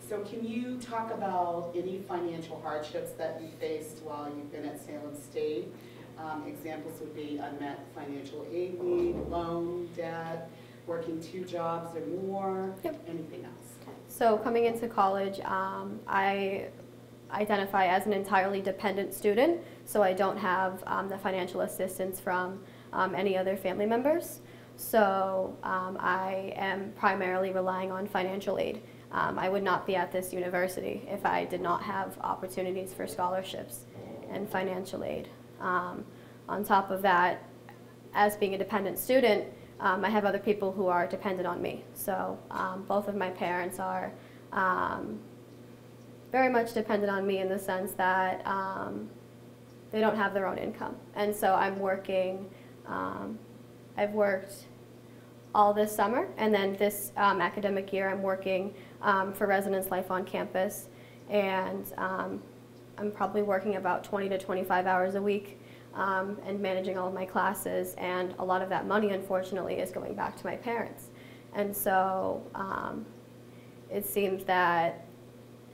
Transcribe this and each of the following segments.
So can you talk about any financial hardships that you faced while you've been at Salem State? Examples would be unmet financial aid need, loan, debt, working 2 jobs or more, anything else? So coming into college, I identify as an entirely dependent student, so I don't have the financial assistance from any other family members. So I am primarily relying on financial aid. I would not be at this university if I did not have opportunities for scholarships and financial aid. On top of that, as being a dependent student, I have other people who are dependent on me. So both of my parents are very much dependent on me in the sense that they don't have their own income. And so I'm working, I've worked all this summer, and then this academic year I'm working for Residence Life on campus, and I'm probably working about 20 to 25 hours a week and managing all of my classes, and a lot of that money, unfortunately, is going back to my parents. And so it seems that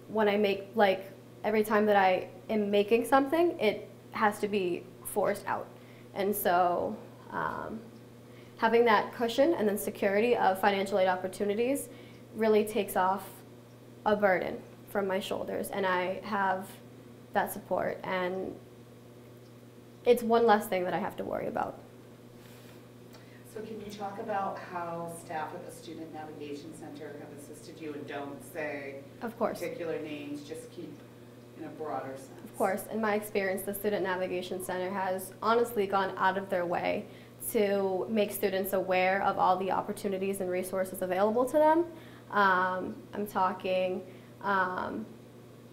when I make, like, every time that I am making something, it has to be forced out. And so having that cushion and then security of financial aid opportunities really takes off a burden from my shoulders, and I have that support, and it's one less thing that I have to worry about. So can you talk about how staff at the Student Navigation Center have assisted you, and don't say Of course. particular names, just keep in a broader sense? Of course. In my experience, the Student Navigation Center has honestly gone out of their way to make students aware of all the opportunities and resources available to them. I'm talking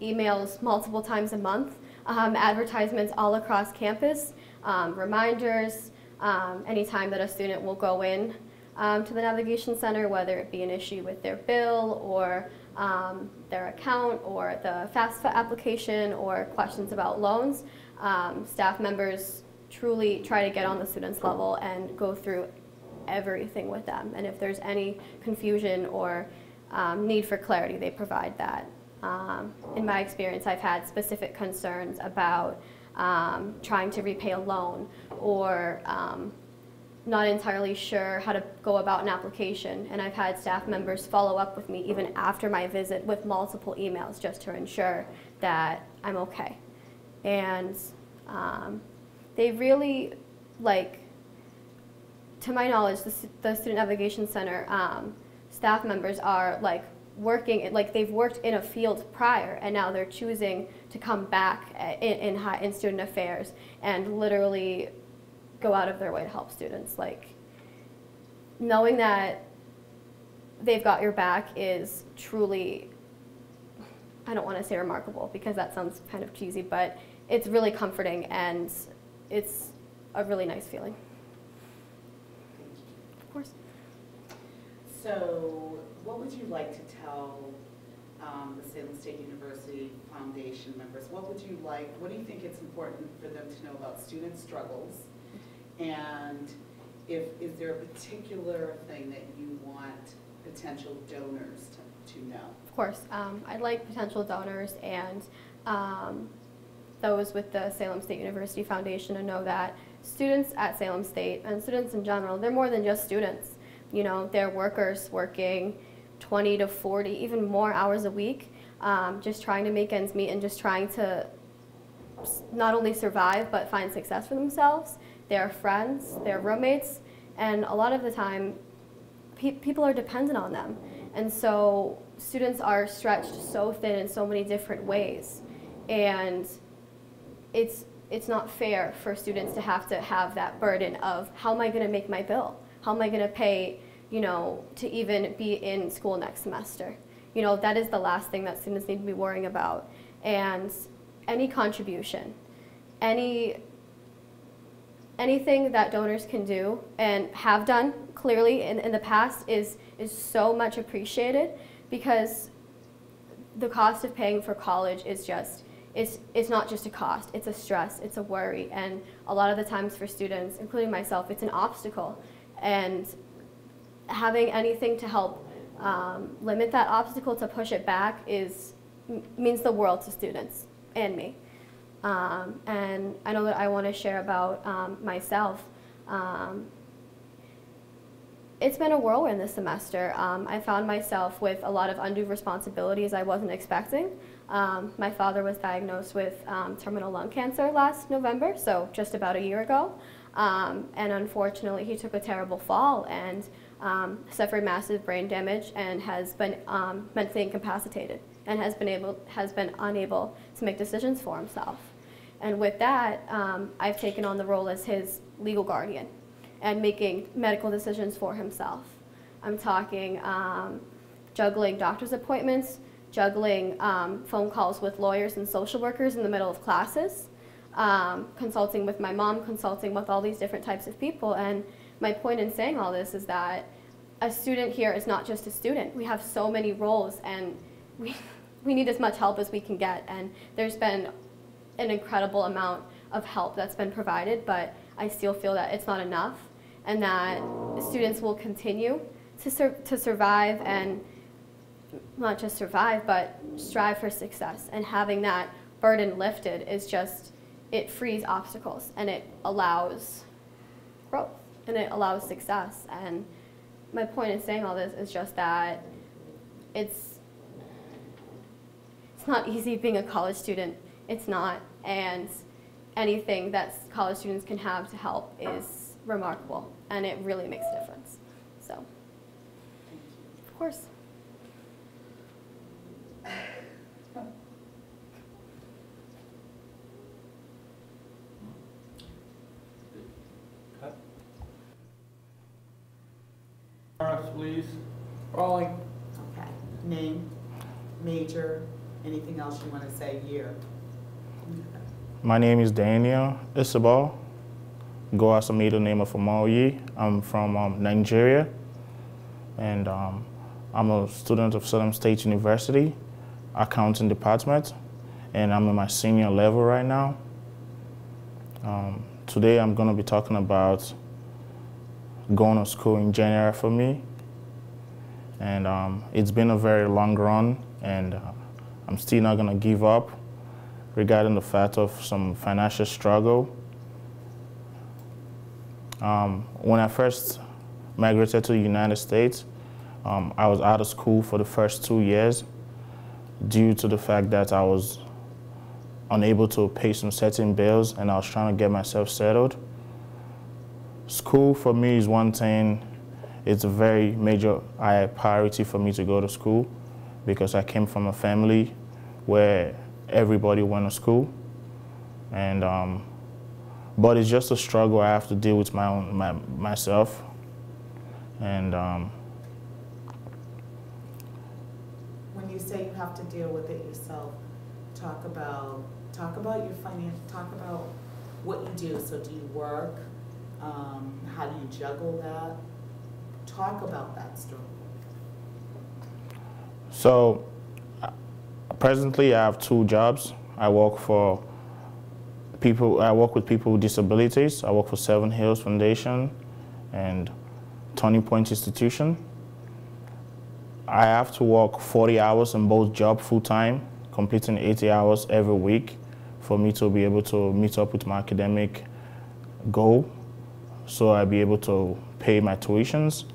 emails multiple times a month, advertisements all across campus, reminders, anytime that a student will go in to the Navigation Center, whether it be an issue with their bill or their account or the FAFSA application or questions about loans, staff members truly try to get on the student's level and go through everything with them. And if there's any confusion or need for clarity, they provide that. In my experience, I've had specific concerns about trying to repay a loan, or not entirely sure how to go about an application, and I've had staff members follow up with me even after my visit with multiple emails just to ensure that I'm okay. And they really, like, to my knowledge, the Student Navigation Center staff members are like working, like they've worked in a field prior, and now they're choosing to come back in student affairs and literally go out of their way to help students. Like, knowing that they've got your back is truly, I don't want to say remarkable because that sounds kind of cheesy, but it's really comforting, and it's a really nice feeling. Of course. So what would you like to tell the Salem State University Foundation members? What do you think it's important for them to know about student struggles? And is there a particular thing that you want potential donors to know? Of course. I'd like potential donors and those with the Salem State University Foundation to know that students at Salem State, and students in general, they're more than just students. You know, they're workers working 20 to 40, even more hours a week, just trying to make ends meet and just trying to not only survive but find success for themselves, their friends, their roommates, and a lot of the time people are dependent on them. And so students are stretched so thin in so many different ways, and it's not fair for students to have that burden of, how am I going to make my bill? How am I going to pay, you know, to even be in school next semester? You know, that is the last thing that students need to be worrying about. And any contribution, anything that donors can do and have done clearly in the past is so much appreciated, because the cost of paying for college is just, it's not just a cost, it's a stress, it's a worry, and a lot of the times for students, including myself, it's an obstacle. And having anything to help limit that obstacle, to push it back, means the world to students and me. And I know that I want to share about myself. It's been a whirlwind this semester. I found myself with a lot of undue responsibilities I wasn't expecting. My father was diagnosed with terminal lung cancer last November, so just about a year ago. And unfortunately, he took a terrible fall and suffered massive brain damage and has been mentally incapacitated and has been unable to make decisions for himself. And with that, I've taken on the role as his legal guardian and making medical decisions for himself. I'm talking juggling doctor's appointments, juggling phone calls with lawyers and social workers in the middle of classes, consulting with my mom, consulting with all these different types of people. And my point in saying all this is that a student here is not just a student. We have so many roles, and we need as much help as we can get. And there's been an incredible amount of help that's been provided, but I still feel that it's not enough, and that students will continue to survive, and not just survive, but strive for success. And having that burden lifted is just, it frees obstacles, and it allows growth, and it allows success. And my point in saying all this is just that it's not easy being a college student. It's not, and anything that college students can have to help is remarkable, and it really makes a difference. So, of course. Please. Rolling. Okay. Name, major, anything else you want to say? Year. My name is Daniel Isabel. Go as a middle name of Amaoyi. I'm from Nigeria, and I'm a student of Southern State University, accounting department, and I'm in my senior level right now. Today I'm going to be talking about going to school in January for me, and it's been a very long run, and I'm still not going to give up regarding the fact of some financial struggle. When I first migrated to the United States, I was out of school for the first 2 years due to the fact that I was unable to pay some certain bills, and I was trying to get myself settled. School for me is one thing. It's a very major high priority for me to go to school, because I came from a family where everybody went to school, and but it's just a struggle I have to deal with myself. And when you say you have to deal with it yourself, talk about your finance. Talk about what you do. So do you work? How do you juggle that? Talk about that struggle. So presently I have 2 jobs. I work with people with disabilities. I work for Seven Hills Foundation and Turning Point Institution. I have to work 40 hours in both jobs full-time, completing 80 hours every week for me to be able to meet up with my academic goal, so I'll be able to pay my tuitions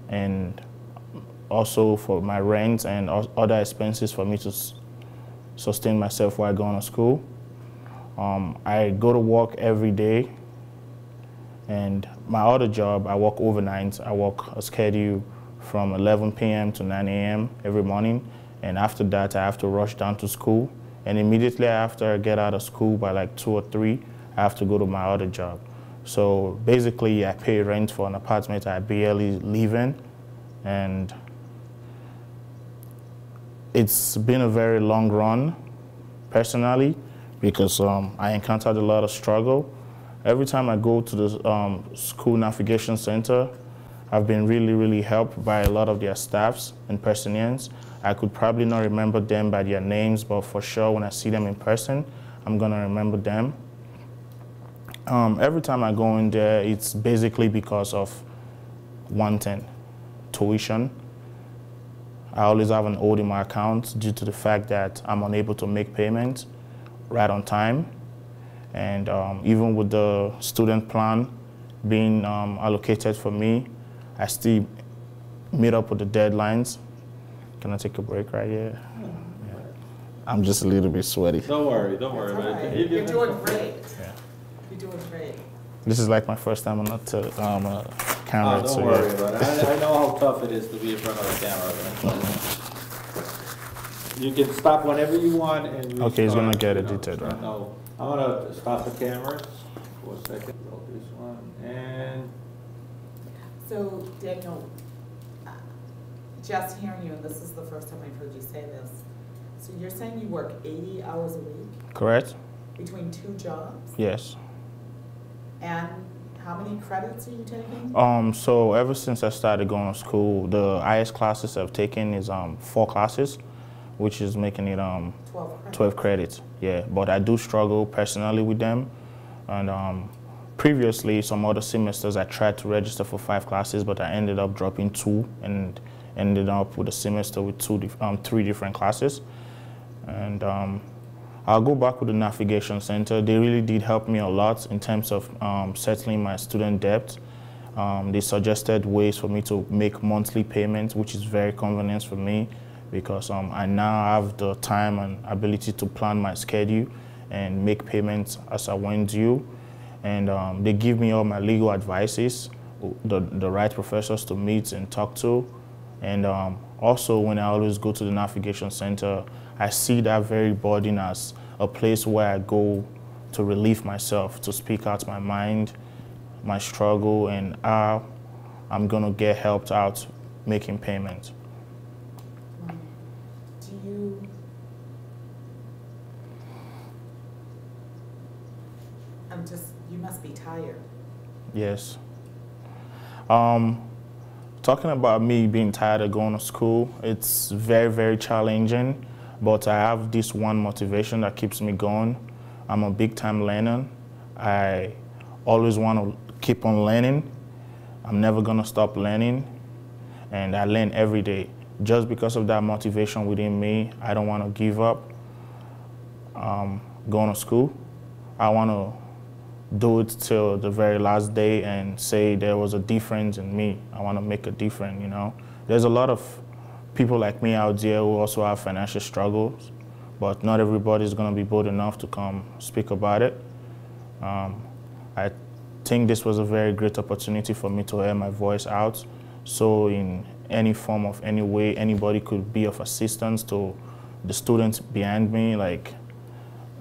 and also for my rent and other expenses for me to sustain myself while going to school. I go to work every day, and my other job, I work overnight. I work a schedule from 11 p.m. to 9 a.m. every morning, and after that I have to rush down to school, and immediately after I get out of school by like 2 or 3, I have to go to my other job. So basically I pay rent for an apartment I barely live in, and it's been a very long run personally, because I encountered a lot of struggle. Every time I go to the school navigation center, I've been really helped by a lot of their staffs and personnel. I could probably not remember them by their names, but for sure when I see them in person, I'm gonna remember them. Every time I go in there, it's basically because of one thing: tuition. I always have an hold in my account due to the fact that I'm unable to make payments right on time. And even with the student plan being allocated for me, I still meet up with the deadlines. Can I take a break right here? Yeah. I'm just a little bit sweaty. Don't worry That's all about right. it. You're doing great. Yeah. You're doing great. This is like my first time on a camera. Don't so worry yeah. about it. I know how tough it is to be in front of the camera. Right? You can stop whenever you want and Okay, he's gonna get you it know, edited, right? No, I'm gonna stop the cameras for a second. Go this one and So Daniel, just hearing you, and this is the first time I've heard you say this, so you're saying you work 80 hours a week Correct? between 2 jobs? Yes. And how many credits are you taking? So ever since I started going to school, the highest classes I've taken is 4 classes, which is making it 12 credits. 12 credits. Yeah, but I do struggle personally with them. And previously, some other semesters, I tried to register for 5 classes, but I ended up dropping 2 and ended up with a semester with 3 different classes. And I'll go back with the Navigation Center. They really did help me a lot in terms of settling my student debt. They suggested ways for me to make monthly payments, which is very convenient for me because I now have the time and ability to plan my schedule and make payments as I went due. And they give me all my legal advices, the right professors to meet and talk to. And also, when I always go to the Navigation Center, I see that very burden as a place where I go to relieve myself, to speak out my mind, my struggle, and how I'm gonna get helped out making payments. You must be tired. Yes. Talking about me being tired of going to school, it's very, very challenging, but I have this one motivation that keeps me going. I'm a big-time learner. I always want to keep on learning. I'm never going to stop learning, and I learn every day. Just because of that motivation within me, I don't want to give up going to school. I want to do it till the very last day and say there was a difference in me. I want to make a difference, you know. There's a lot of people like me out there who also have financial struggles, but not everybody's going to be bold enough to come speak about it. I think this was a very great opportunity for me to hear my voice out. So in any form of any way, anybody could be of assistance to the students behind me, like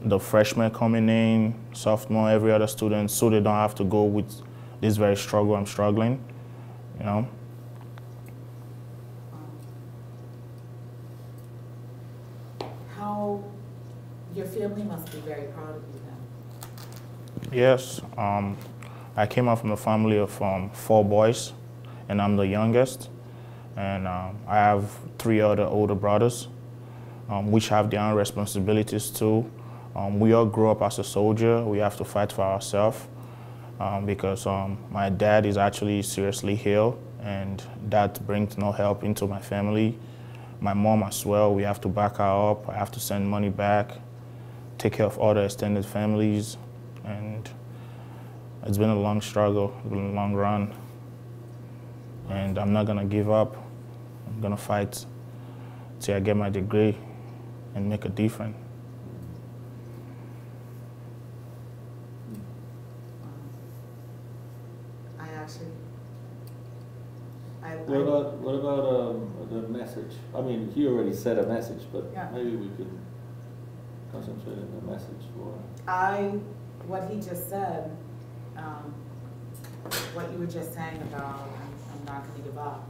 the freshmen coming in, sophomore, every other student, so they don't have to go with this very struggle I'm struggling, you know. How, your family must be very proud of you then. Yes, I came out from a family of 4 boys, and I'm the youngest. And I have 3 other older brothers, which have their own responsibilities too. We all grew up as a soldier. We have to fight for ourselves because my dad is actually seriously ill, and that brings no help into my family. My mom as well, we have to back her up. I have to send money back, take care of other extended families, and it's been a long struggle, it's been a long run. And I'm not gonna give up. I'm gonna fight till I get my degree and make a difference. What about the message? I mean, he already said a message, but Yeah. maybe we could concentrate on the message for. What he just said, what you were just saying about I'm not going to give up.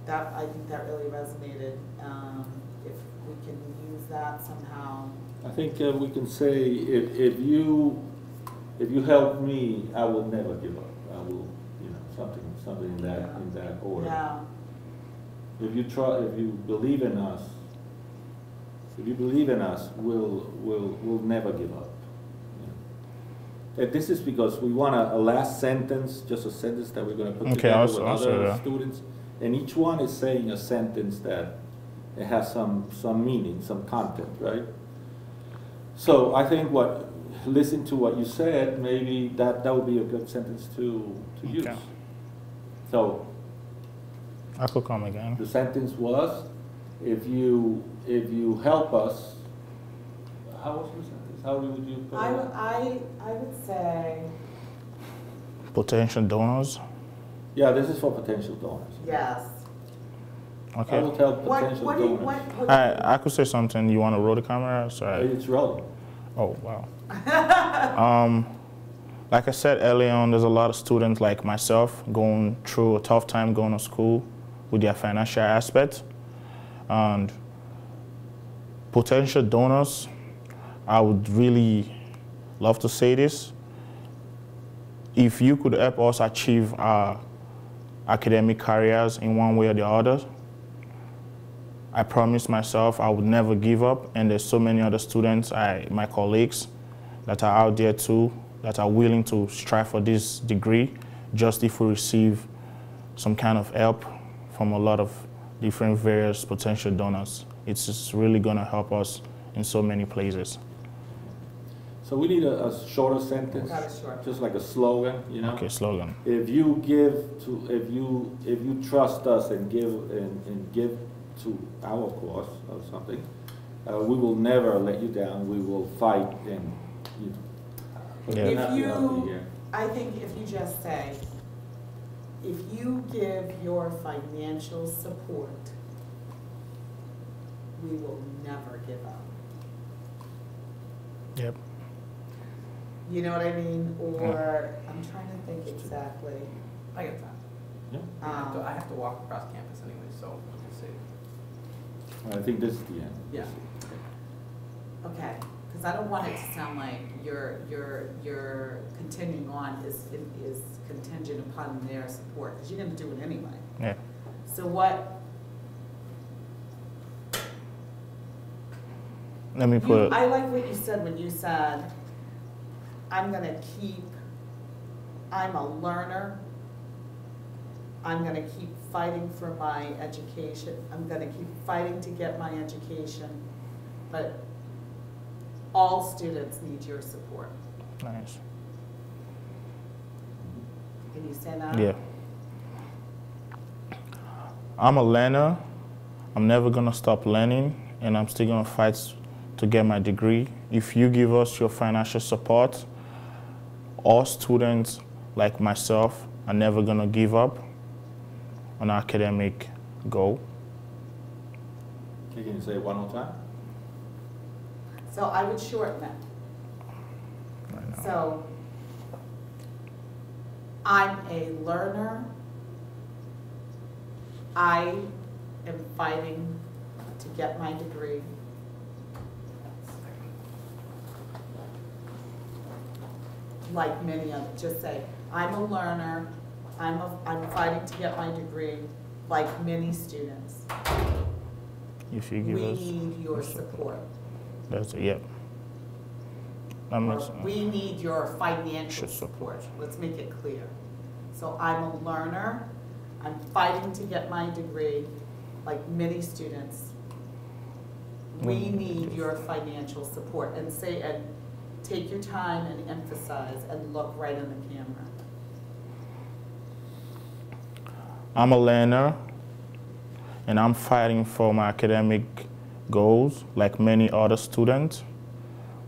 That I think that really resonated. If we can use that somehow. I think we can say if you help me, I will never give up. I will, you know, something in that order. Yeah. If you believe in us, we'll never give up. this is because we want a last sentence, just a sentence that we're going to put Okay, together with I'll say other that. students, and each one is saying a sentence that it has some meaning, some content, right? So I think listen to what you said, maybe that would be a good sentence to use. Okay. So I could come again. the sentence was, if you help us, how was the sentence? How would you put it? I would say, Potential donors. Yeah, this is for potential donors. yes. I Okay. will tell What, potential what do you, donors. what? I could say something. You want to roll the camera? Sorry. It's relevant. Oh, wow. Like I said earlier on, there's a lot of students like myself going through a tough time going to school with their financial aspect. And potential donors, I would really love to say this. If you could help us achieve our academic careers in one way or the other, I promised myself I would never give up, and there's so many other students, my colleagues, that are out there too, that are willing to strive for this degree, just if we receive some kind of help from a lot of different various potential donors. It's just really gonna help us in so many places. So we need a shorter sentence, Got it, sure. just like a slogan, you know? Okay, slogan. If you if you trust us and give to our cause or something, we will never let you down. We will fight and you know. Yeah. We're If not gonna be you, here. I think if you just say, if you give your financial support, we will never give up. Yep. You know what I mean? Or, I'm trying to think exactly. I get that. Yeah. I have to walk across campus anyway, so we'll just see. I think this is the end. Yeah. Okay, because I don't want it to sound like your continuing on is contingent upon their support, because you're gonna do it anyway. Yeah. So what, Let me put. I like what you said when you said, I'm a learner, I'm gonna keep fighting for my education, I'm gonna keep fighting to get my education, but all students need your support. Nice. Can you say that? Yeah. I'm a learner. I'm never gonna stop learning, and I'm still gonna fight to get my degree. If you give us your financial support, all students like myself are never gonna give up on our academic goal. Can you say it one more time? So I would shorten it. Right now. So, I'm a learner. I am fighting to get my degree. Like many others, just say, I'm a learner, I'm fighting to get my degree, like many students. If you give We us need your support. that's it. Yep. That makes Or sense. we need your financial Should support. support. Let's make it clear. So I'm a learner, I'm fighting to get my degree, like many students. We need your financial support, and say, and take your time and emphasize and look right in the camera. I'm a learner, and I'm fighting for my academic goals like many other students.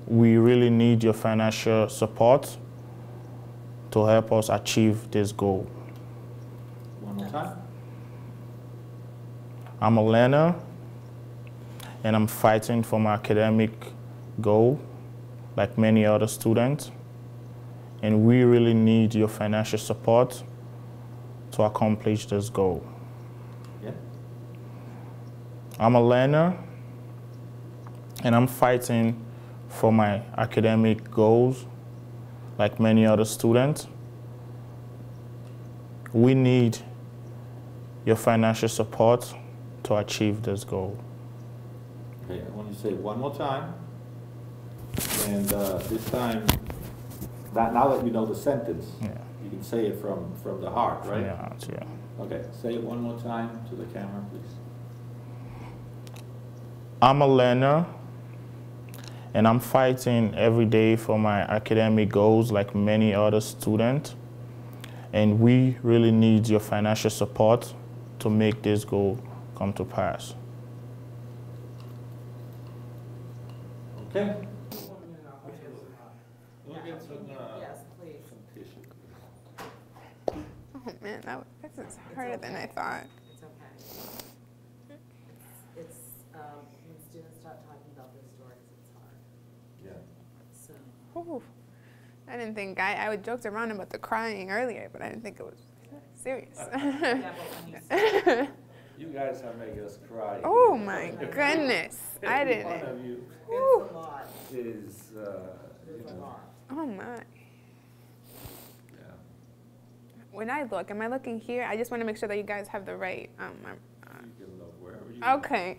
We really need your financial support to help us achieve this goal. One more time? I'm a learner, and I'm fighting for my academic goal like many other students. And we really need your financial support to accomplish this goal. Yeah. I'm a learner, and I'm fighting for my academic goals like many other students. We need your financial support to achieve this goal. Okay, I want you to say it one more time. And this time, Now that you know the sentence, Yeah. you can say it from the heart, right? Yeah, yeah. Okay, say it one more time to the camera, please. I'm a learner, and I'm fighting every day for my academic goals like many other students. And we really need your financial support to make this goal come to pass. Okay. We'll get some, Yes, please. some tissue. Oh man, this is harder than I thought. It's okay. It's, when students start talking about their stories, it's hard, Yeah. so. Ooh. I didn't think I joked around about the crying earlier, but I didn't think it was serious. Yeah, but when you You guys are making us cry. Oh my goodness, I Every didn't. one of you it's a lot, is, it's a lot. Oh my. yeah. When I look, am I looking here? I just want to make sure that you guys have the right. You can look wherever you Okay.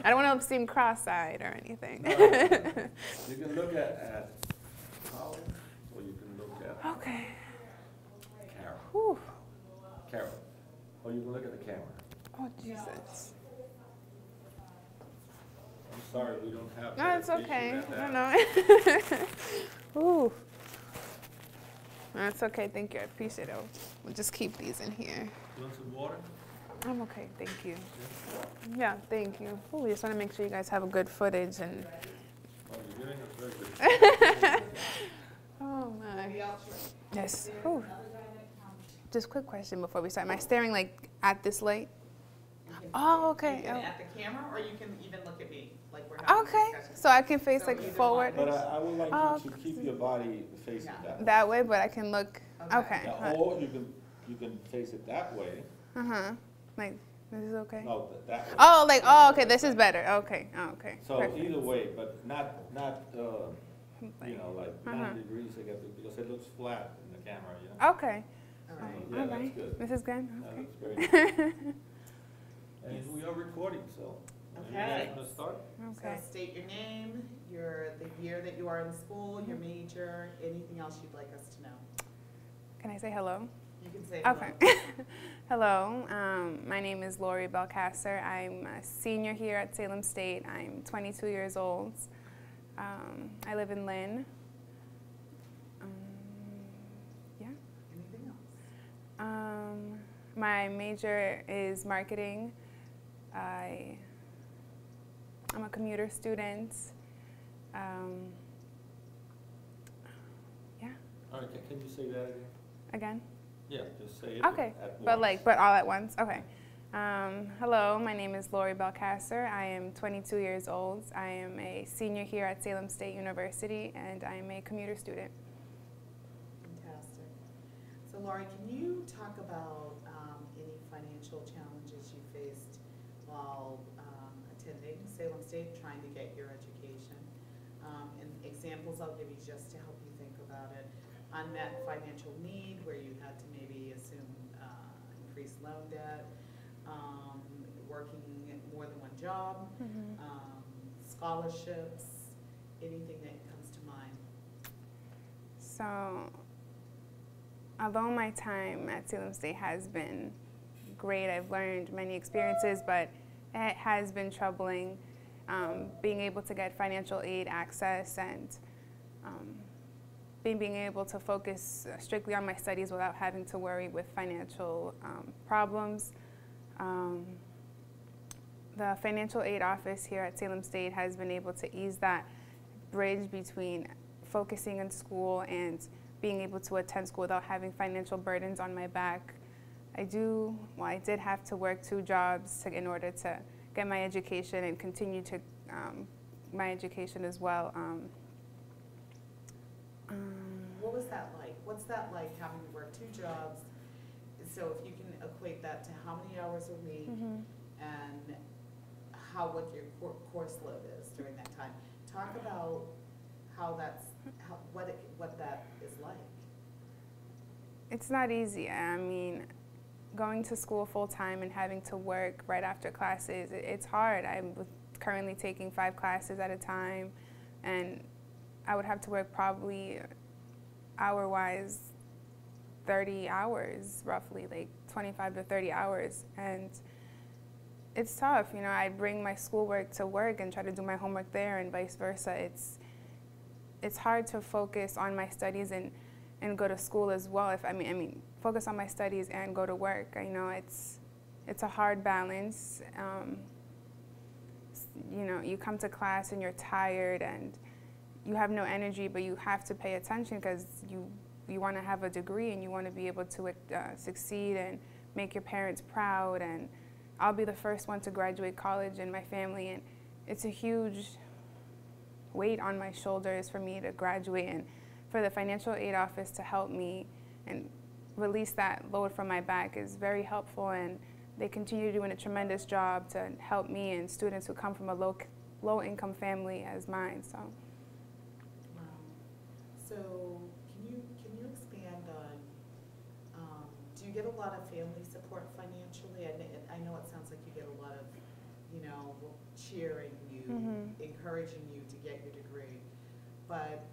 I don't want to seem cross-eyed or anything. No, no, no. You can look at Holly, or you can look at Okay. Carol. Whew. Carol. Or you can look at the camera. Oh Jesus. I'm sorry, we don't have. No, better it's tissue okay. than No, that. no. Ooh. That's okay. Thank you. I appreciate it. We'll just keep these in here. You want some water? I'm okay. Thank you. Yeah, thank you. Ooh, we just want to make sure you guys have a good footage and. Oh, you're giving us very good. Oh my. Yes. Ooh. Just quick question before we start. Am I staring like at this light? Oh, okay. You can Oh. at the camera, or you can even look at me, like we're having a Okay. discussion. So I can face So like either forward But I would like Oh, you to keep your body facing Yeah. that way. that way, but I can look. Okay. Okay. Yeah, or you can face it that way. Uh huh. Like this is okay. No, that way. Oh, like oh, okay. This is better. Okay. Oh, okay. So Perfect. either way, but not you know, like 90 degrees together, because it looks flat in the camera, you know? Okay. All right. Yeah, All that's right. good. This is good. That Okay. looks very good. And we are recording, so. You guys Okay. wanna start? Okay. So state your name, the year that you are in school, your major, anything else you'd like us to know. Can I say hello? You can say hello. Okay. Hello. My name is Lori Belcasser. I'm a senior here at Salem State. I'm 22 years old. I live in Lynn. Yeah. Anything else? My major is marketing. I'm a commuter student. Yeah. All right, can you say that again? Again. Yeah, just say it. Okay, at but once. but all at once. Okay. Hello, my name is Lori Belcasser. I am 22 years old. I am a senior here at Salem State University, and I am a commuter student. Fantastic. So Laurie, can you talk about any financial challenges you faced while attending Salem State, trying to get your education? And examples I'll give you just to help you think about it. Unmet financial need, where you had to maybe assume increased loan debt, working more than one job, scholarships, anything that comes to mind. So, although my time at Salem State has been great, I've learned many experiences, but it has been troubling being able to get financial aid access and being able to focus strictly on my studies without having to worry with financial problems. The financial aid office here at Salem State has been able to ease that bridge between focusing in school and being able to attend school without having financial burdens on my back. I did have to work 2 jobs in order to get my education and continue to my education as well. What was that like? What's that like, having to work 2 jobs? So if you can equate that to how many hours a week and what your course load is during that time. Talk about what that is like. It's not easy. I mean, going to school full time and having to work right after classes, it's hard. I'm currently taking 5 classes at a time, and I would have to work probably hour-wise 30 hours, roughly, like 25 to 30 hours. And it's tough, you know, I bring my schoolwork to work and try to do my homework there and vice versa. It's hard to focus on my studies and go to school as well. I mean, focus on my studies and go to work. I know it's a hard balance. You know, you come to class and you're tired and you have no energy, but you have to pay attention because you want to have a degree and you want to be able to succeed and make your parents proud. And I'll be the first one to graduate college in my family, and it's a huge weight on my shoulders for me to graduate, and for the financial aid office to help me and release that load from my back is very helpful, and they continue doing a tremendous job to help me and students who come from a low income family as mine. So. Wow. So can you expand on, do you get a lot of family support financially? I know it sounds like you get a lot of, you know, cheering you, encouraging you to get your degree, but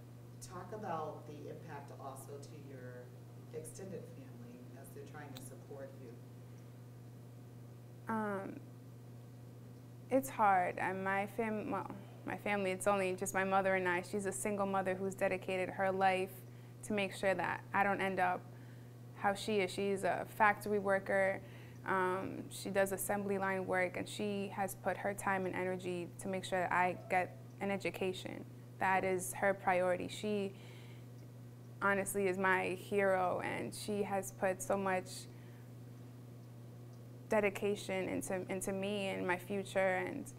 talk about the impact also to your extended family as they're trying to support you. It's hard, and my family, it's only just my mother and I. She's a single mother who's dedicated her life to make sure that I don't end up how she is. She's a factory worker. She does assembly line work, and she has put her time and energy to make sure that I get an education. That is her priority. She honestly is my hero, and she has put so much dedication into me and my future, and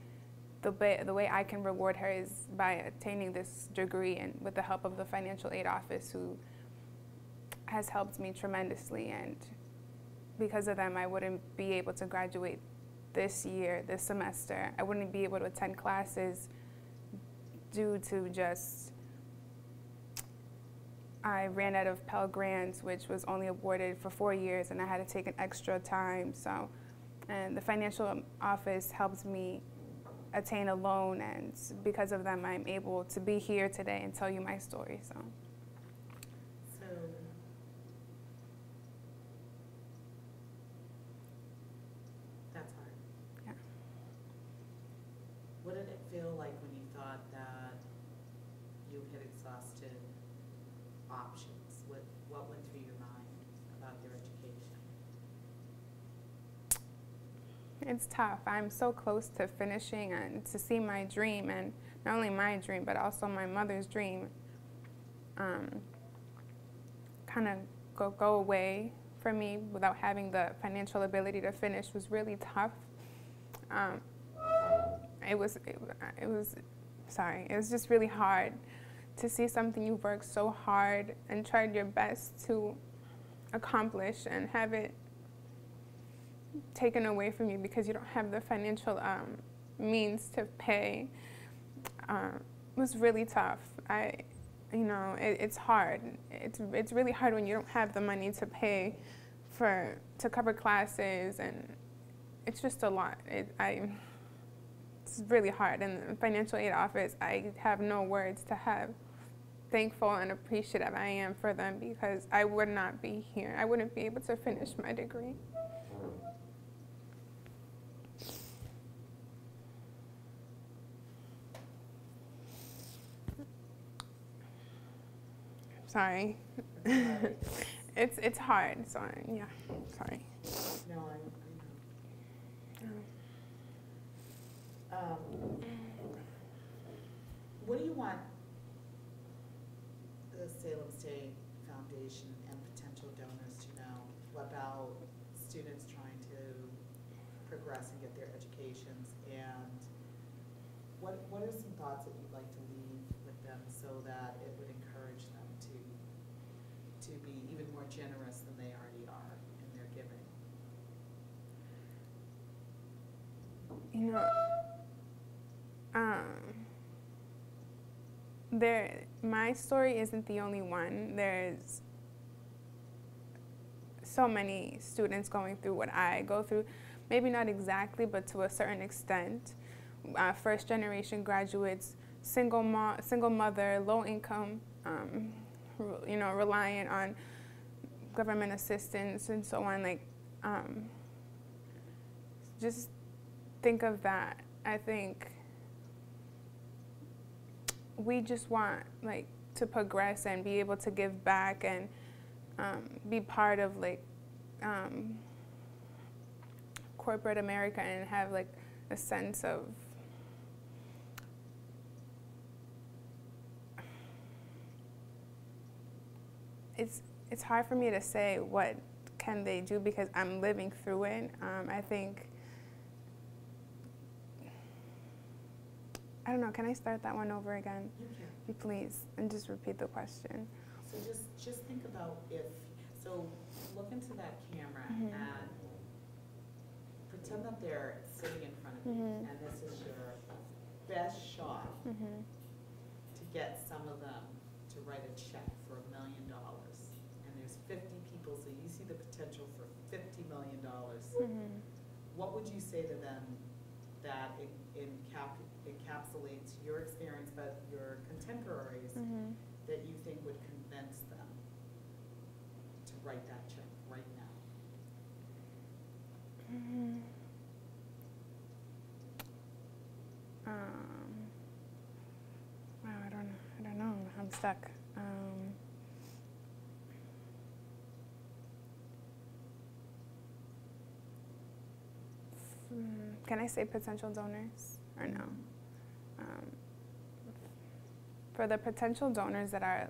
the way I can reward her is by attaining this degree, and with the help of the financial aid office, who has helped me tremendously. And because of them, I wouldn't be able to graduate this semester. I wouldn't be able to attend classes due to just I ran out of Pell Grants, which was only awarded for 4 years, and I had to take an extra time. So, and the financial office helped me attain a loan, and because of them, I'm able to be here today and tell you my story. So that's hard. Yeah. What did it feel like when you thought that you had exhausted options? What went through your mind about your education? It's tough. I'm so close to finishing, and to see my dream, and not only my dream, but also my mother's dream, kind of go away for me without having the financial ability to finish was really tough. It was just really hard to see something you've worked so hard and tried your best to accomplish and have it taken away from you because you don't have the financial means to pay. It was really tough. It's hard. It's really hard when you don't have the money to pay to cover classes, and it's just a lot. It's really hard. And the financial aid office, I have no words to have thankful and appreciative I am for them, because I would not be here. I wouldn't be able to finish my degree. Sorry. It's hard. So yeah. Sorry. No, I know. What do you want the Salem State Foundation and potential donors to know about students trying to progress and get their educations? And what are some thoughts that you'd like to leave with them so that it would encourage them to be even more generous than they already are in their giving? My story isn't the only one. There's so many students going through what I go through. Maybe not exactly, but to a certain extent. First generation graduates, single mother, low income reliant on government assistance and so on. Like, just think of that. I think we just want like to progress and be able to give back and be part of like corporate America and have like a sense of it's hard for me to say what can they do because I'm living through it. I think, I don't know, can I start that one over again? You can. Please, and just repeat the question. So just think about so look into that camera Mhm. and pretend that they're sitting in front of you, Mhm. and this is your best shot Mhm. to get some of them to write a check for $1 million. And there's 50 people, so you see the potential for $50 million. Mhm. What would you say to them that encapsulates your experience, but your contemporaries, Mhm. that you think would convince them to write that check right now? Mhm. Wow, I don't know. I'm stuck. Can I say potential donors or no? For the potential donors that are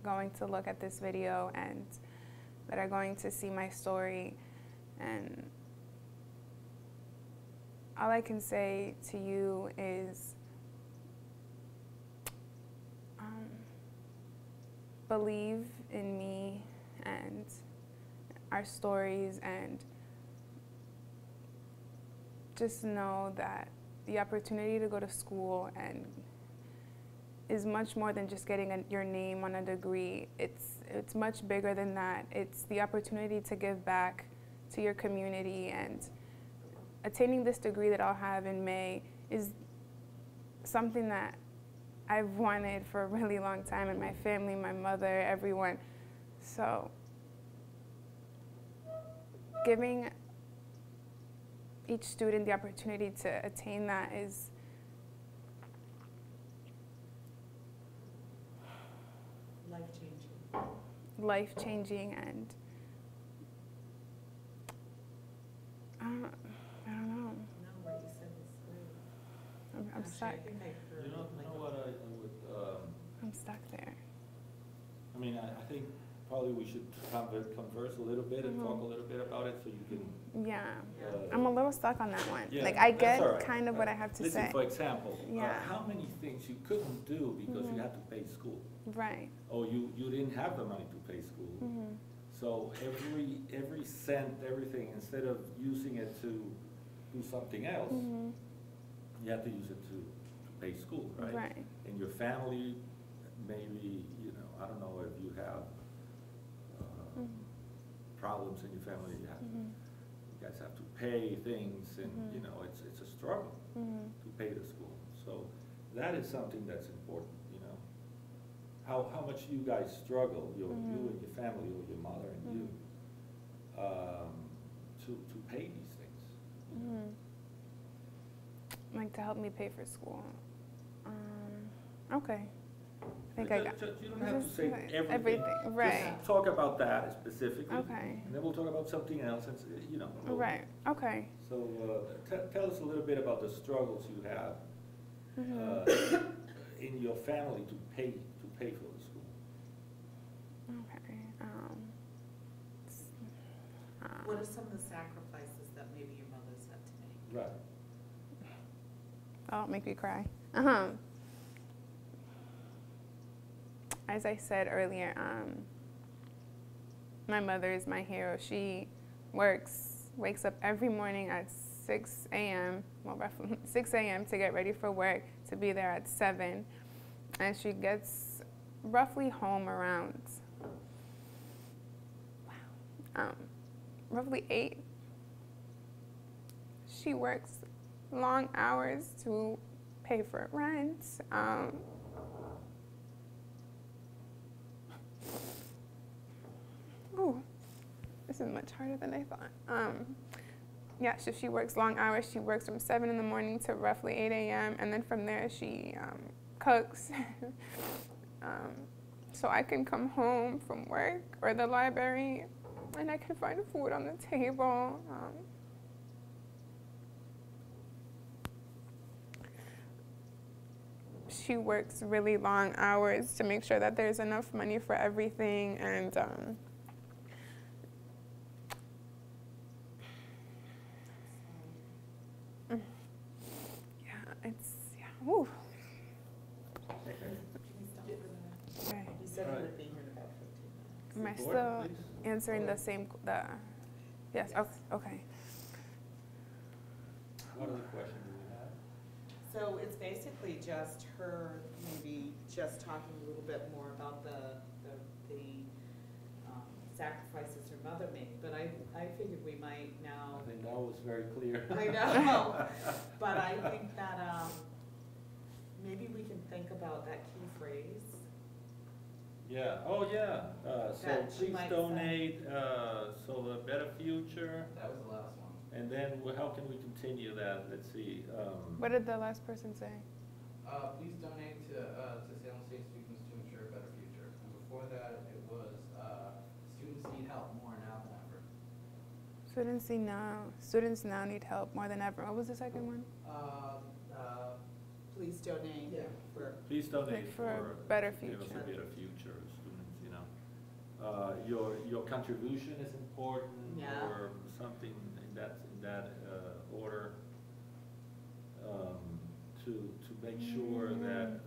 going to look at this video and that are going to see my story, and all I can say to you is believe in me and our stories, and just know that the opportunity to go to school and is much more than just getting your name on a degree. It's much bigger than that. It's the opportunity to give back to your community, and attaining this degree that I'll have in May is something that I've wanted for a really long time, and my family, my mother, everyone. So giving each student the opportunity to attain that is Life-changing. life-changing, and I don't know. No, what you said was great. I'm Actually, stuck. I think I heard. You know what I would, I'm stuck there. I mean, I think probably we should converse a little bit and talk a little bit about it so you can. Yeah. uh, I'm a little stuck on that one. Yeah, Like, I that's get all right. kind of what I have to Listen, say. for example, Yeah. how many things you couldn't do because you had to pay school? Right. Or you didn't have the money to pay school. Mhm. So every cent, everything, instead of using it to do something else, Mhm. you have to use it to pay school, right? Right. In your family, maybe, I don't know if you have Mhm. problems in your family, you Mhm. guys have to pay things, and, Mhm. it's a struggle Mhm. to pay the school. So that is something that's important, How much you guys struggle, you and your family, or your mother and you, to pay these things. Mhm. Like, to help me pay for school. Okay. I think I got. You don't have to say Just everything. right. Just talk about that specifically. Okay. And then we'll talk about something else, and, Right. Okay. So tell us a little bit about the struggles you have Mhm. in your family to pay for the school. Okay. What are some of the sacrifices that maybe your mother's had to make? Right. Oh, make me cry. As I said earlier, my mother is my hero. She wakes up every morning at 6 a.m., well, roughly 6 a.m. to get ready for work, to be there at 7. And she gets roughly home around, roughly 8. She works long hours to pay for rent. this is much harder than I thought. Yeah, so she works long hours. She works from 7 in the morning to roughly 8 a.m. And then from there she cooks. So I can come home from work or the library and I can find food on the table. She works really long hours to make sure that there's enough money for everything, and woo. Can we stop for a minute? Okay. You said you Alright. would be here in about 15 minutes. Am I Board, still please. answering the same, yes, Yes. okay. What other question do we have? So it's basically just her maybe just talking a little bit more about the sacrifices her mother made, but I figured we might now, I think that was very clear. I know, but I think that maybe we can think about that key phrase. Yeah, oh yeah, so That she please might donate, so a better future, That was the last one. and then how can we continue that, let's see, What did the last person say? Please donate to Salem State students to ensure a better future. And before that, it was, students need help more now than ever. Students now need help more than ever. What was the second one? Please donate Yeah. for, please donate For a for. better Give us future. a better future, students, you know. Your contribution is important, Yeah. or something in that order, to make sure that,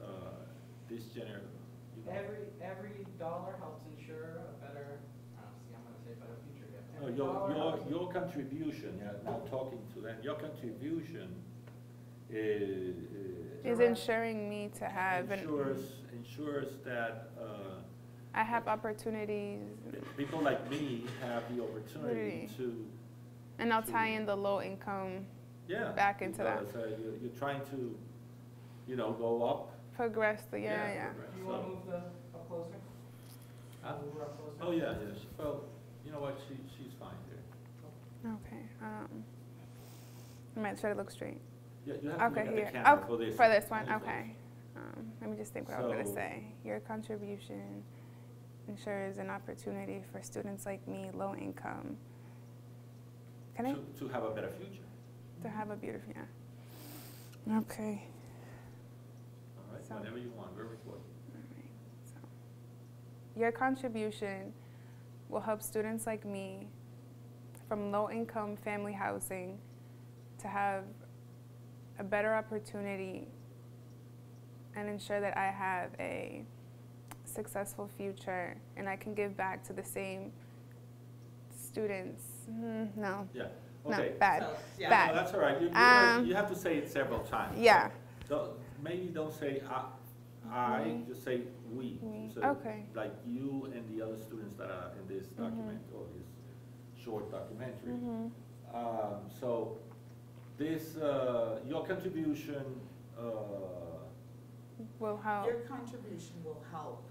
this you know. Every dollar helps ensure a better, see, I'm gonna say better future, yeah. No, Every dollar helps- your contribution, yeah, now talking to them, your contribution is. Is ensuring me to have ensures that, I have opportunities, people like me have the opportunity to, and I'll tie in the low income, yeah. back into that. Because, you're trying to, you know, go up. progress the, yeah. progress. You wanna So- move up closer? Huh? Move her up closer? Oh, yeah, yes, well, you know what, she's fine there. Okay, I might try to look straight. Yeah, you have to Okay, look at the here, camera for this. for this one, Please. okay. Let me just think what I was gonna So- say. Your contribution ensures an opportunity for students like me, low income. Can I, To have a better future, to have a beautiful, yeah. Okay. all right, So- whatever you want, we're recording. Alright, so. Your contribution will help students like me from low-income family housing to have a better opportunity and ensure that I have a successful future and I can give back to the same students. No, Yeah, no, okay. bad. so, yeah. Bad. No, that's all right, Um, you have to say it several times. Yeah. Maybe don't say I, Me. just say we. Me. So, Okay. like you and the other students that are in this document, or this short documentary. So this, your contribution, Will help. Your contribution will help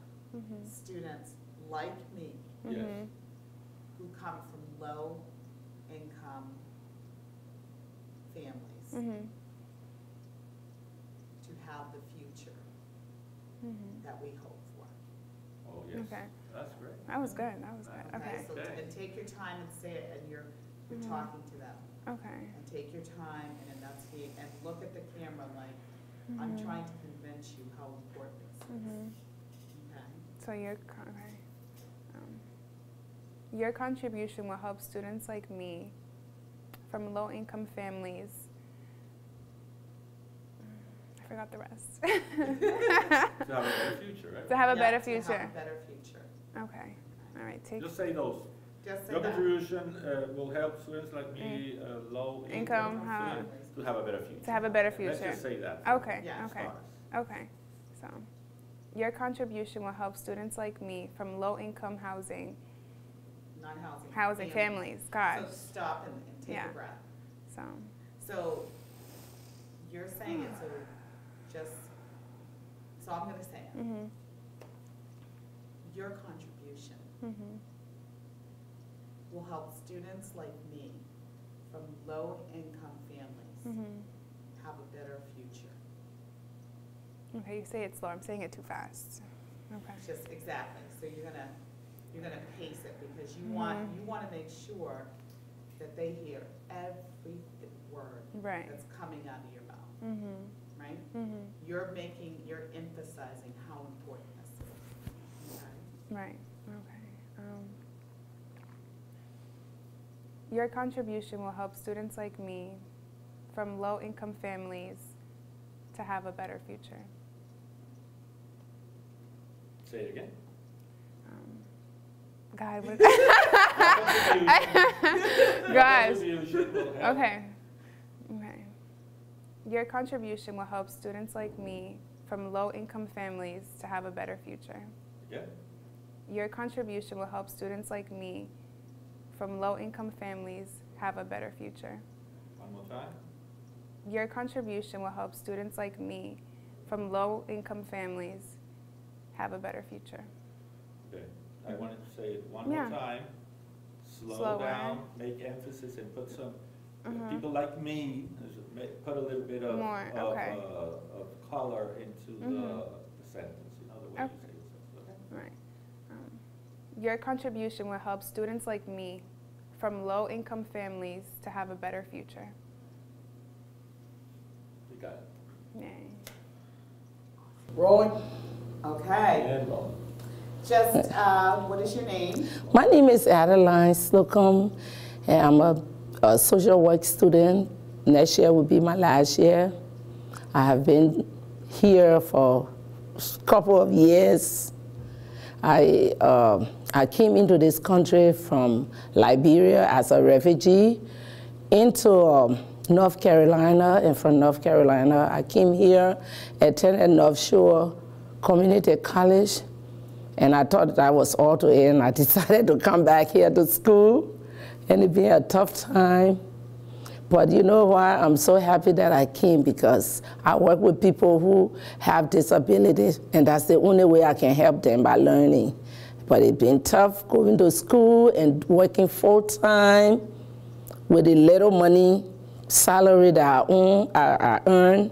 students like me yes, who come from low-income families to have the future that we hope for. oh, yes, Okay. that's great. That was good. That was good. Okay. So, Okay. and take your time and say it, and you're talking to them. Okay. And take your time and enunciate, and look at the camera like, I'm trying to convince you how important this is. Okay? So your contribution will help students like me from low-income families. I forgot the rest. To have a better future, right? To have a Yeah, better to future. have a better future. Okay. All right. Take Just say those. Just say Your that. contribution will help students like me, low Income, income, how- to have a better future. to have a better Let's future. just say that. Okay. Yeah. Okay. Stars. Okay. So, your contribution will help students like me from low-income housing Non-housing. families. God. So stop and take Yeah. a breath. So. So you're saying it, so just, so I'm gonna say it. Your contribution will help students like me from low-income families have a better future. Okay, you say it slow. I'm saying it too fast. Okay. Just exactly. So you're gonna pace it because you want to make sure that they hear every word that's coming out of your mouth. Right? You're emphasizing how important this is. Okay? Right. Okay. Your contribution will help students like me from low-income families to have a better future. Say it again. God, what? Gosh. Okay. Okay. Your contribution will help students like me from low-income families to have a better future. Yeah. Your contribution will help students like me from low-income families have a better future. One more time. Your contribution will help students like me from low-income families have a better future. Okay. I wanted to say it one more time. Slow down, make emphasis, and put some, people like me, put a little bit of, more, of color into the sentence, you know, the way you say it. Okay? Right. Your contribution will help students like me from low-income families to have a better future. You got it. Yay. Rolling. Okay. And roll. Just, what is your name? My name is Adeline Slocum, and I'm a social work student. Next year will be my last year. I have been here for a couple of years. I came into this country from Liberia as a refugee into North Carolina, and from North Carolina I came here, attended North Shore Community College, and I thought that was all to end. I decided to come back here to school, and it's been a tough time. But you know why? I'm so happy that I came, because I work with people who have disabilities, and that's the only way I can help them, by learning. But it's been tough going to school and working full-time with the little money, salary that I earn.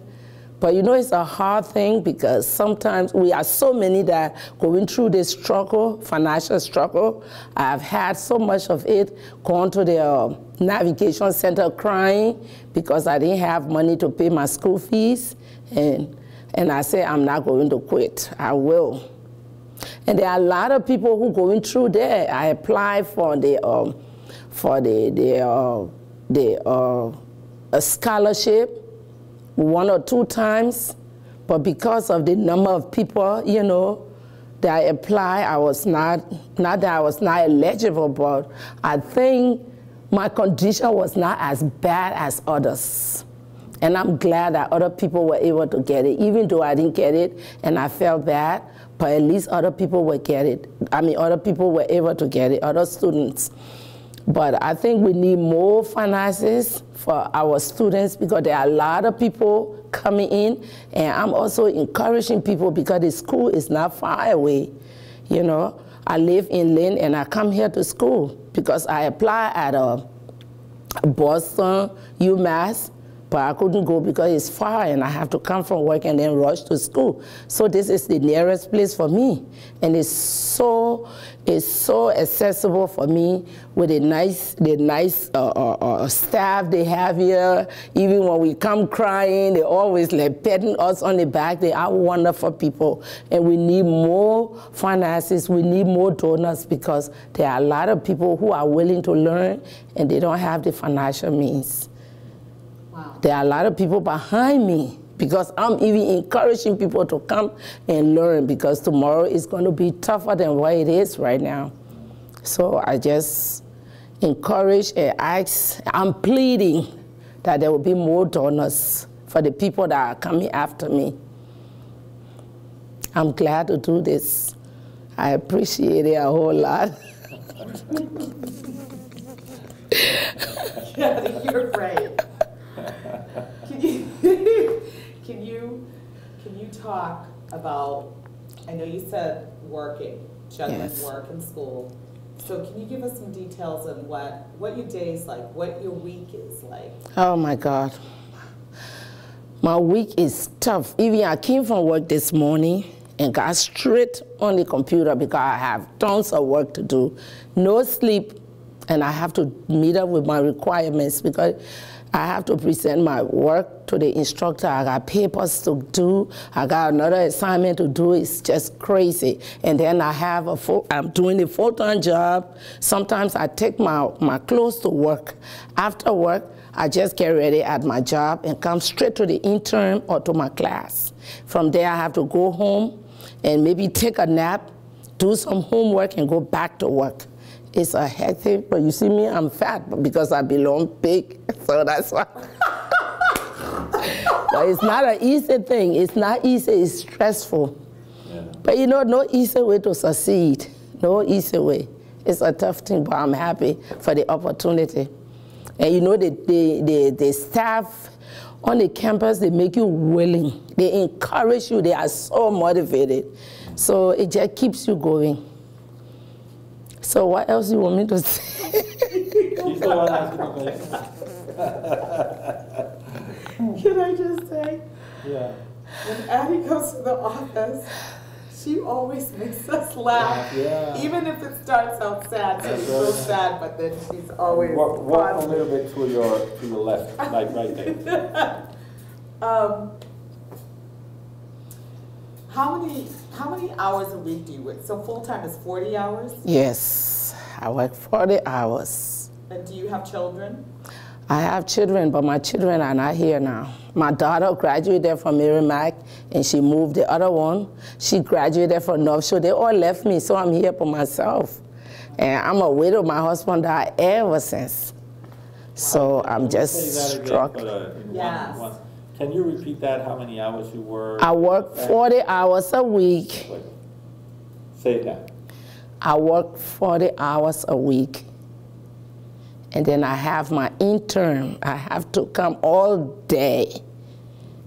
But you know, it's a hard thing, because sometimes we are so many that going through this struggle, financial struggle. I've had so much of it, gone to the navigation center crying because I didn't have money to pay my school fees. And I say, I'm not going to quit, I will. And there are a lot of people who going through there. I applied for a scholarship 1 or 2 times, but because of the number of people, you know, that I applied, I was not that I was not eligible, but I think my condition was not as bad as others. And I'm glad that other people were able to get it, even though I didn't get it and I felt bad, but at least other people would get it. I mean, other people were able to get it, other students. But I think we need more finances for our students, because there are a lot of people coming in, and I'm also encouraging people, because the school is not far away. You know, I live in Lynn and I come here to school because I apply at Boston, UMass, but I couldn't go because it's far and I have to come from work and then rush to school. So this is the nearest place for me, and it's so accessible for me with the nice staff they have here. Even when we come crying, they always like patting us on the back. They are wonderful people, and we need more finances. We need more donors, because there are a lot of people who are willing to learn and they don't have the financial means. Wow. There are a lot of people behind me, because I'm even encouraging people to come and learn, because tomorrow is going to be tougher than what it is right now. So I just encourage and ask, I'm pleading that there will be more donors for the people that are coming after me. I'm glad to do this. I appreciate it a whole lot. Yeah, you're great. Can you talk about, I know you said working, juggling Yes. work and school. So can you give us some details on what your day is like, what your week is like? Oh my God. My week is tough. Even I came from work this morning and got straight on the computer because I have tons of work to do. No sleep, and I have to meet up with my requirements because I have to present my work to the instructor. I got papers to do. I got another assignment to do. It's just crazy. And then I have I'm doing a full-time job. Sometimes I take my clothes to work. After work, I just get ready at my job and come straight to the intern or to my class. From there, I have to go home and maybe take a nap, do some homework, and go back to work. It's a hectic, but you see me, I'm fat because I belong big, so that's why. But it's not an easy thing. It's not easy, it's stressful. Yeah. But you know, no easy way to succeed. No easy way. It's a tough thing, but I'm happy for the opportunity. And you know, the staff on the campus, they make you willing. They encourage you. They are so motivated. So it just keeps you going. So what else you want me to say? She's the one asking the question. Can I just say? Yeah. When Addie goes to the office, she always makes us laugh. Yeah. Even if it starts out sad, so it's so sad, but then she's always walk a little bit to your left, like right there. How many hours a week do you work? So full time is 40 hours? Yes, I work 40 hours. And do you have children? I have children, but my children are not here now. My daughter graduated from Merrimack, and she moved. The other one, she graduated from North Shore. They all left me, so I'm here for myself. And I'm a widow. My husband died ever since. So I'm just struggling. Yes. Can you repeat that, how many hours you work? I work 40 hours a week. Wait. Say that. I work 40 hours a week. And then I have my intern. I have to come all day.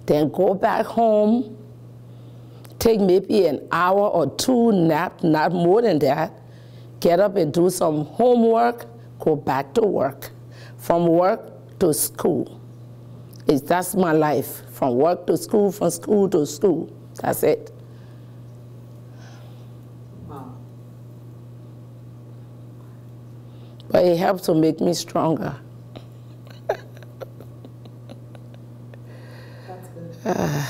Then go back home, take maybe an hour or two nap, not more than that. Get up and do some homework, go back to work. From work to school. That's my life, from work to school, from school to school. That's it. Wow. But it helps to make me stronger. That's good.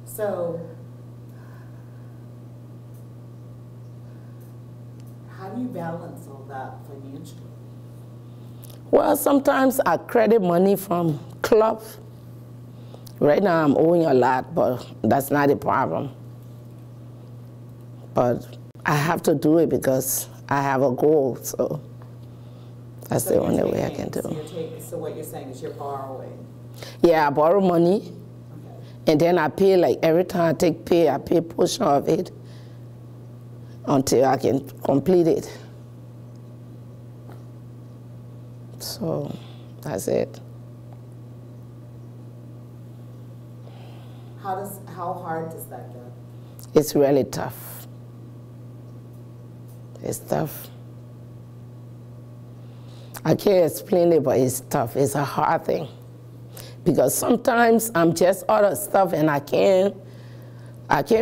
So, how do you balance all that financially? Well, sometimes I credit money from club. Right now I'm owing a lot, but that's not a problem. But I have to do it because I have a goal, so that's the only way I can do it. So what you're saying is you're borrowing? Yeah, I borrow money, Okay. and then I pay, like every time I take pay, I pay a portion of it until I can complete it. So that's it. How hard does that get? It's really tough. It's tough. I can't explain it, but it's tough. It's a hard thing. Because sometimes I'm just out of stuff and I can't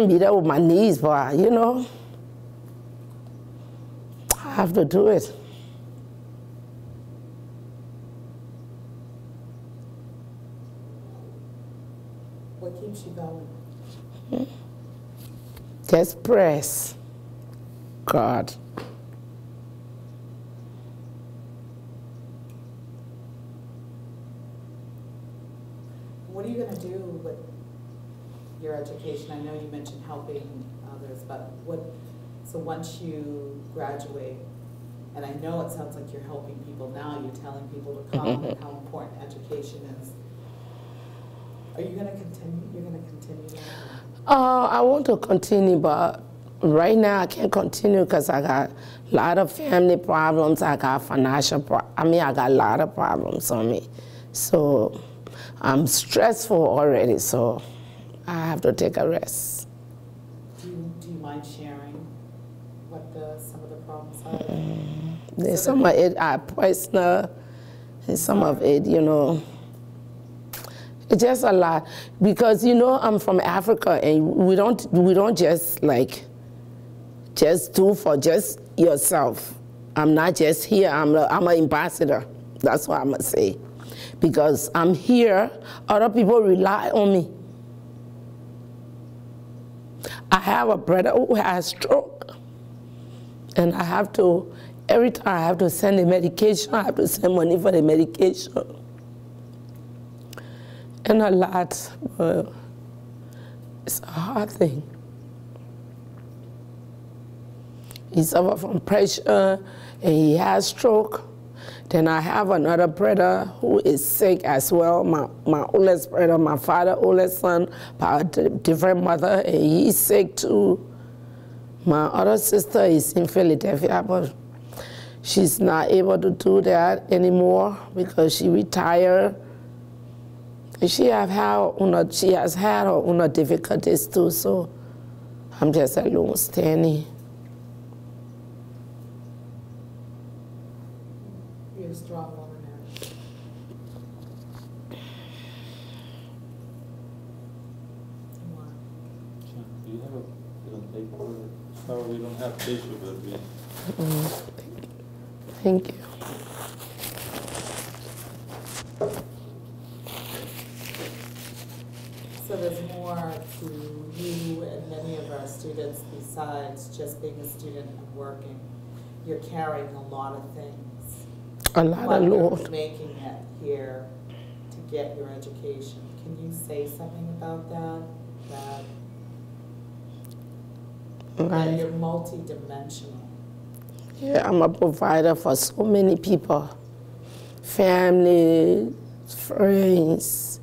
be there with my knees, but you know, I have to do it. What keeps you going? Just press God. What are you going to do with your education? I know you mentioned helping others, but so once you graduate, and I know it sounds like you're helping people now, you're telling people to come and how important education is. Are you going to continue? You're going to continue that? I want to continue, but right now I can't continue because I got a lot of family problems. I got financial I got a lot of problems on me. So I'm stressful already, so I have to take a rest. Do you mind sharing what some of the problems either. There's some of it are personal, and some of it, you know, it's just a lot. Because, you know, I'm from Africa, and we don't just like, just do for just yourself. I'm not just here, I'm an ambassador. That's what I'm gonna say. Because I'm here, other people rely on me. I have a brother who has stroke, and I have to, every time I have to send the medication, I have to send money for the medication. And a lot, but it's a hard thing. He suffered from pressure, and he has stroke. Then I have another brother who is sick as well. My oldest brother, my father's oldest son, by a different mother, and he's sick too. My other sister is in Philadelphia, but she's not able to do that anymore because she retired. And she has had her own difficulties too, so I'm just alone standing. You're a strong woman, Mary. Do you have a paper? Sorry, we don't have tissue, but we... Thank you. So there's more to you and many of our students besides just being a student and working. You're carrying a lot of things. A lot But of you're load. making it here to get your education. Can you say something about that? That you're multi-dimensional. Yeah, I'm a provider for so many people. Family, friends,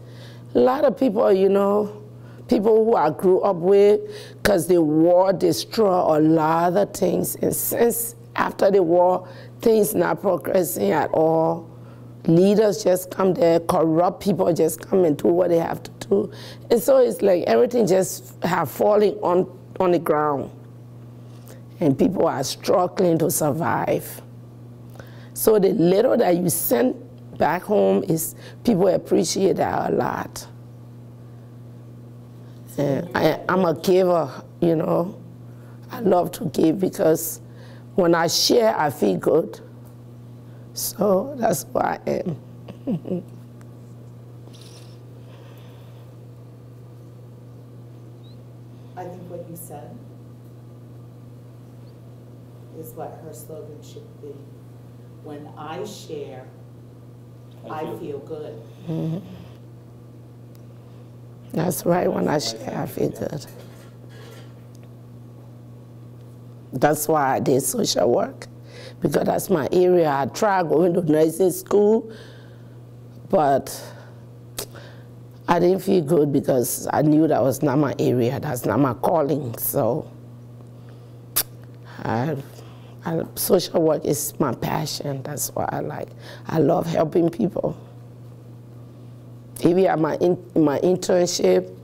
a lot of people, you know, people who I grew up with, because the war destroyed a lot of things. And since after the war, things not progressing at all. Leaders just come there, corrupt people just come and do what they have to do. And so it's like everything just have fallen on the ground. And people are struggling to survive. So the little that you send back home is, people appreciate that a lot. And I'm a giver, you know. I love to give because when I share, I feel good. So that's who I am. I think what you said is what her slogan should be. When I share, I feel good. Mm-hmm. That's right, when I share, I feel good. That's why I did social work, because that's my area. I tried going to nursing school, but I didn't feel good because I knew that was not my area, that's not my calling. So social work is my passion. That's what I like. I love helping people. Even at my internship,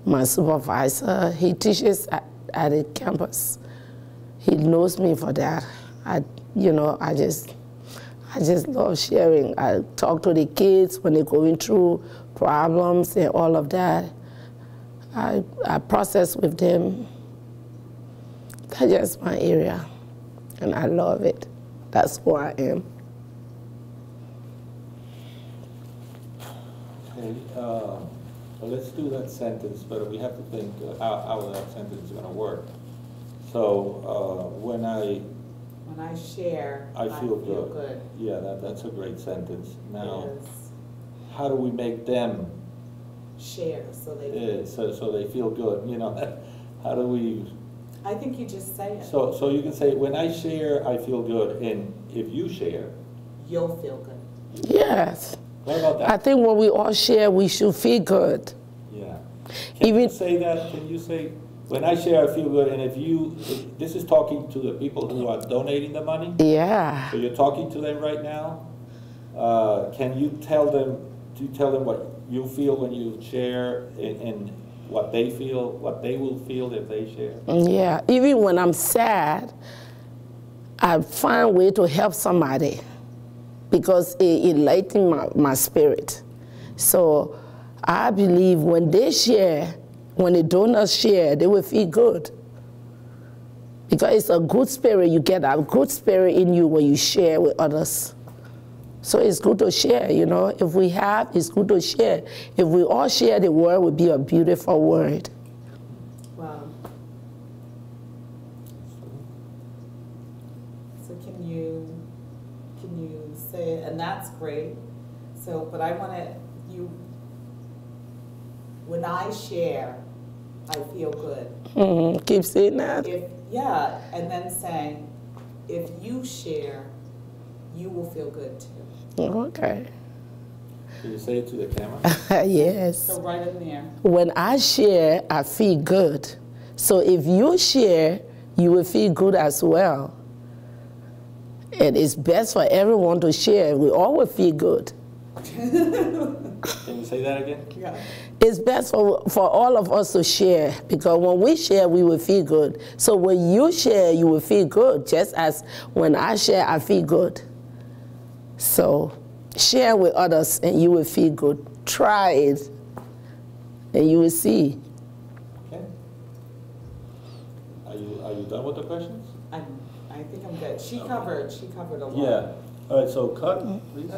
my supervisor, he teaches at the campus. He knows me for that. I just love sharing. I talk to the kids when they're going through problems and all of that. I process with them. That's just my area, and I love it. That's who I am. Okay, well, let's do that sentence, but we have to think how that sentence is going to work. So when I share, I feel good. Yeah, that's a great sentence. Now, how do we make them share so they so they feel good? You know, how do we? I think you just say it. So you can say, when I share, I feel good, and if you share, you'll feel good. Yes. What about that? I think when we all share, we should feel good. Yeah. Can you say that? Can you say, when I share, I feel good, and this is talking to the people who are donating the money? Yeah. So you're talking to them right now? Can you tell them what you feel when you share, and what they feel, what they will feel if they share? Yeah, even when I'm sad, I find a way to help somebody because it enlightens my spirit. So I believe when they share, when the donors share, they will feel good. Because it's a good spirit, you get a good spirit in you when you share with others. So it's good to share, you know. If we have, it's good to share. If we all share, the world would be a beautiful world. Wow. So can you say, and that's great. So, but I want to, when I share, I feel good. Keep saying that. Yeah, and then saying, if you share, you will feel good too. Okay. Can you say it to the camera? Yes. So right in there. When I share, I feel good. So if you share, you will feel good as well. And it's best for everyone to share. We all will feel good. Can you say that again? Yeah. It's best for all of us to share, because when we share, we will feel good. So when you share, you will feel good, just as when I share, I feel good. So share with others and you will feel good. Try it and you will see. Okay. Are you done with the questions? I think I'm good. She covered a lot. Yeah. All right, so cut, please.